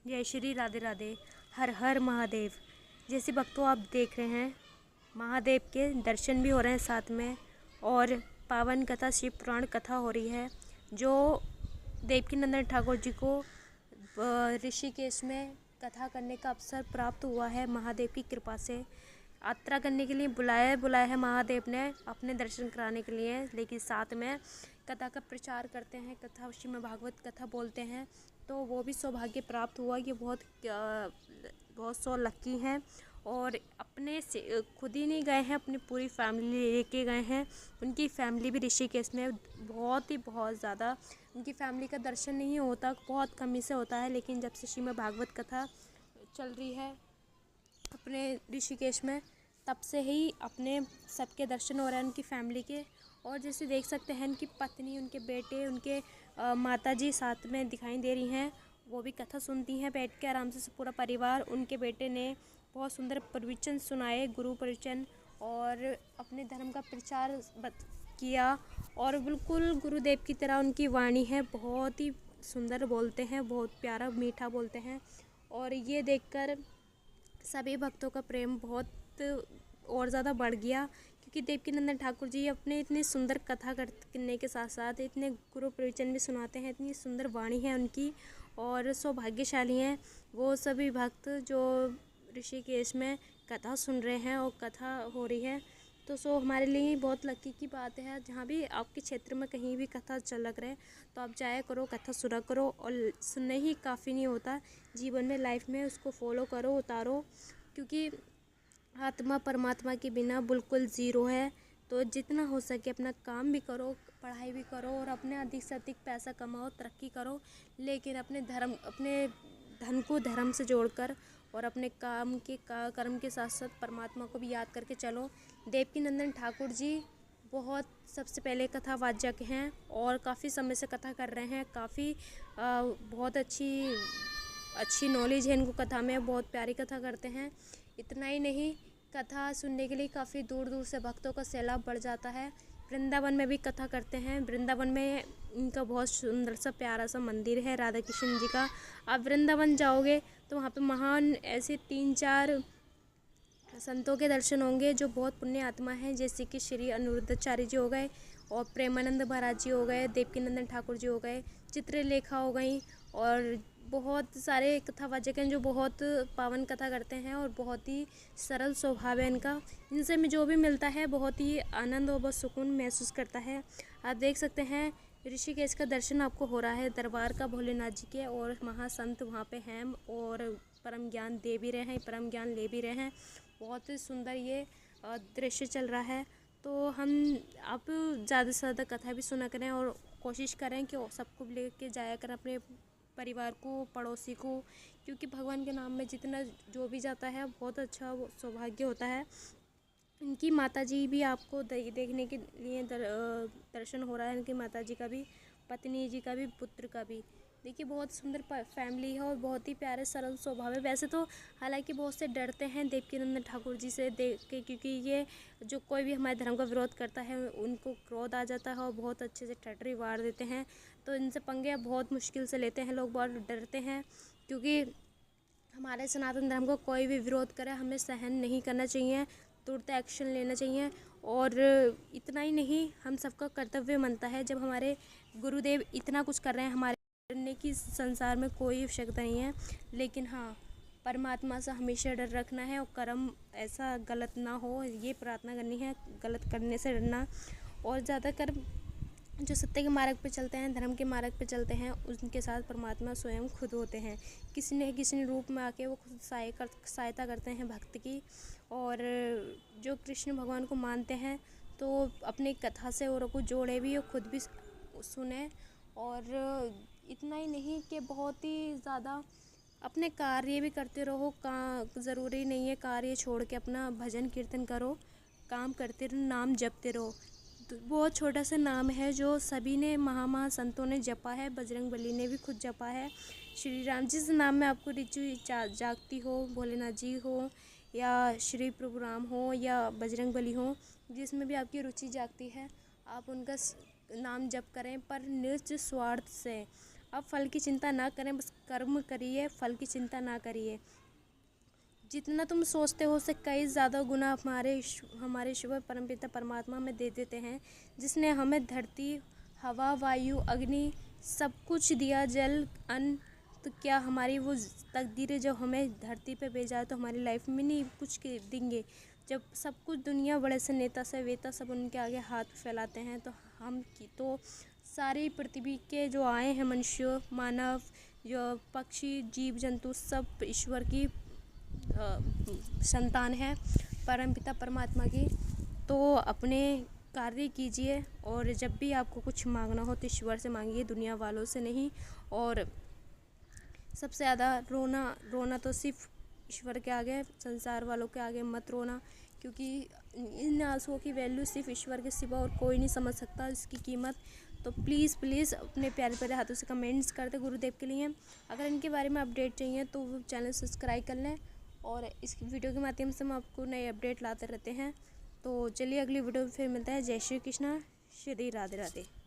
जय श्री राधे राधे। हर हर महादेव। जैसे भक्तों आप देख रहे हैं, महादेव के दर्शन भी हो रहे हैं साथ में, और पावन कथा शिव पुराण कथा हो रही है। जो देवकीनंदन ठाकुर जी को ऋषिकेश में कथा करने का अवसर प्राप्त हुआ है महादेव की कृपा से। यात्रा करने के लिए बुलाया है महादेव ने अपने दर्शन कराने के लिए, लेकिन साथ में कथा का प्रचार करते हैं, कथा श्रीमद् भागवत कथा बोलते हैं। तो वो भी सौभाग्य प्राप्त हुआ। ये बहुत सौ लक्की हैं, और अपने से खुद ही नहीं गए हैं, अपनी पूरी फैमिली लेके गए हैं। उनकी फैमिली भी ऋषिकेश में बहुत ज़्यादा उनकी फैमिली का दर्शन नहीं होता, बहुत कमी से होता है। लेकिन जब से श्रीमद् भागवत कथा चल रही है अपने ऋषिकेश में, तब से ही अपने सबके दर्शन हो रहे हैं उनकी फैमिली के। और जैसे देख सकते हैं उनकी पत्नी, उनके बेटे, उनके माताजी साथ में दिखाई दे रही हैं। वो भी कथा सुनती हैं बैठ के आराम से पूरा परिवार। उनके बेटे ने बहुत सुंदर प्रवचन सुनाए, गुरु प्रवचन, और अपने धर्म का प्रचार किया। और बिल्कुल गुरुदेव की तरह उनकी वाणी है, बहुत ही सुंदर बोलते हैं, बहुत प्यारा मीठा बोलते हैं। और ये देखकर सभी भक्तों का प्रेम बहुत और ज़्यादा बढ़ गया, क्योंकि देवकीनंदन ठाकुर जी अपने इतनी सुंदर कथा करने के साथ साथ इतने गुरु प्रवचन भी सुनाते हैं, इतनी सुंदर वाणी है उनकी। और सौभाग्यशाली हैं वो सभी भक्त जो ऋषिकेश में कथा सुन रहे हैं और कथा हो रही है। तो हमारे लिए बहुत लकी की बात है। जहाँ भी आपके क्षेत्र में कहीं भी कथा चल रहे तो आप जाया करो, कथा सुना करो। और सुनने ही काफ़ी नहीं होता, जीवन में लाइफ में उसको फॉलो करो, उतारो, क्योंकि आत्मा परमात्मा के बिना बिल्कुल ज़ीरो है। तो जितना हो सके अपना काम भी करो, पढ़ाई भी करो, और अपने अधिक से अधिक पैसा कमाओ, तरक्की करो, लेकिन अपने धन को धर्म से जोड़कर, और अपने कर्म के साथ साथ परमात्मा को भी याद करके चलो। देवकीनंदन ठाकुर जी बहुत सबसे पहले कथावाचक हैं, और काफ़ी समय से कथा कर रहे हैं। काफ़ी बहुत अच्छी नॉलेज है इनको कथा में, बहुत प्यारी कथा करते हैं। इतना ही नहीं, कथा सुनने के लिए काफ़ी दूर दूर से भक्तों का सैलाब बढ़ जाता है। वृंदावन में भी कथा करते हैं। वृंदावन में इनका बहुत सुंदर सा प्यारा सा मंदिर है राधा कृष्ण जी का। आप वृंदावन जाओगे तो वहाँ पे महान ऐसे 3-4 संतों के दर्शन होंगे जो बहुत पुण्य आत्मा हैं, जैसे कि श्री अनिरुद्धाचार्य जी हो गए, और प्रेमानंद महाराज जी हो गए, देवकीनंदन ठाकुर जी हो गए, चित्रलेखा हो गई, और बहुत सारे कथावाचक हैं जो बहुत पावन कथा करते हैं, और बहुत ही सरल स्वभाव है इनका। इनसे में जो भी मिलता है बहुत ही आनंद और बहुत सुकून महसूस करता है। आप देख सकते हैं ऋषिकेश का दर्शन आपको हो रहा है दरबार का भोलेनाथ जी के, और महासंत वहाँ पे हैं, और परम ज्ञान दे भी रहे हैं, परम ज्ञान ले भी रहे हैं। बहुत ही सुंदर ये दृश्य चल रहा है। तो हम आप ज़्यादा से ज़्यादा कथा भी सुना करें, और कोशिश करें कि सबको लेके जाया करें, अपने परिवार को, पड़ोसी को, क्योंकि भगवान के नाम में जितना जो भी जाता है बहुत अच्छा वो सौभाग्य होता है। इनकी माताजी भी आपको देखने के लिए दर्शन हो रहा है, इनकी माताजी का भी, पत्नी जी का भी, पुत्र का भी। देखिए बहुत सुंदर फैमिली है, और बहुत ही प्यारे सरल स्वभाव है। वैसे तो हालांकि बहुत से डरते हैं देवकीनंदन ठाकुर जी से देख के, क्योंकि ये जो कोई भी हमारे धर्म का विरोध करता है उनको क्रोध आ जाता है, और बहुत अच्छे से टटरी वार देते हैं। तो इनसे पंगे बहुत मुश्किल से लेते हैं लोग, बहुत डरते हैं, क्योंकि हमारे सनातन धर्म को कोई भी विरोध करे हमें सहन नहीं करना चाहिए, तुरंत एक्शन लेना चाहिए। और इतना ही नहीं, हम सबका कर्तव्य बनता है, जब हमारे गुरुदेव इतना कुछ कर रहे हैं, हमारे डरने की संसार में कोई आवश्यकता नहीं है। लेकिन हाँ, परमात्मा से हमेशा डर रखना है, और कर्म ऐसा गलत ना हो ये प्रार्थना करनी है, गलत करने से डरना। और ज़्यादातर जो सत्य के मार्ग पे चलते हैं, धर्म के मार्ग पे चलते हैं, उनके साथ परमात्मा स्वयं खुद होते हैं। किसी न किसी रूप में आके वो खुद सहायता करते हैं भक्त की। और जो कृष्ण भगवान को मानते हैं तो अपनी कथा से औरों को जोड़े भी, और खुद भी सुने। और इतना ही नहीं कि बहुत ही ज़्यादा अपने कार्य भी करते रहो, ज़रूरी नहीं है कार्य छोड़ के अपना भजन कीर्तन करो, काम करते रहो, नाम जपते रहो। तो बहुत छोटा सा नाम है जो सभी ने संतों ने जपा है, बजरंगबली ने भी खुद जपा है। श्री राम, जिस नाम में आपको रुचि जागती हो, भोलेनाथ जी हो, या श्री प्रभु राम हो, या बजरंगबली हो, जिसमें भी आपकी रुचि जागती है, आप उनका नाम जप करें, पर निज स्वार्थ से। आप फल की चिंता ना करें, बस कर्म करिए, फल की चिंता ना करिए। जितना तुम सोचते हो उससे कई ज़्यादा गुना हमारे ईश्वर परमपिता परमात्मा हमें दे देते हैं, जिसने हमें धरती, हवा, वायु, अग्नि सब कुछ दिया, जल, अन्न। तो क्या हमारी वो तकदीरें जो हमें धरती पे भेजा है तो हमारी लाइफ में नहीं कुछ देंगे? जब सब कुछ दुनिया बड़े से नेता से वेता सब उनके आगे हाथ फैलाते हैं, तो हम तो सारी पृथ्वी के जो आए हैं मनुष्य, मानव, जो पक्षी, जीव जंतु सब ईश्वर की संतान है, परमपिता परमात्मा की। तो अपने कार्य कीजिए, और जब भी आपको कुछ मांगना हो तो ईश्वर से मांगिए, दुनिया वालों से नहीं। और सबसे ज़्यादा रोना तो सिर्फ ईश्वर के आगे, संसार वालों के आगे मत रोना, क्योंकि इन आंसुओं की वैल्यू सिर्फ ईश्वर के सिवा और कोई नहीं समझ सकता इसकी कीमत। तो प्लीज़ अपने प्यारे प्यारे हाथों से कमेंट्स करते गुरुदेव के लिए। अगर इनके बारे में अपडेट चाहिए तो वो चैनल सब्सक्राइब कर लें, और इस वीडियो के माध्यम से हम आपको नए अपडेट लाते रहते हैं। तो चलिए अगली वीडियो में फिर मिलता है। जय श्री कृष्णा, श्री राधे राधे।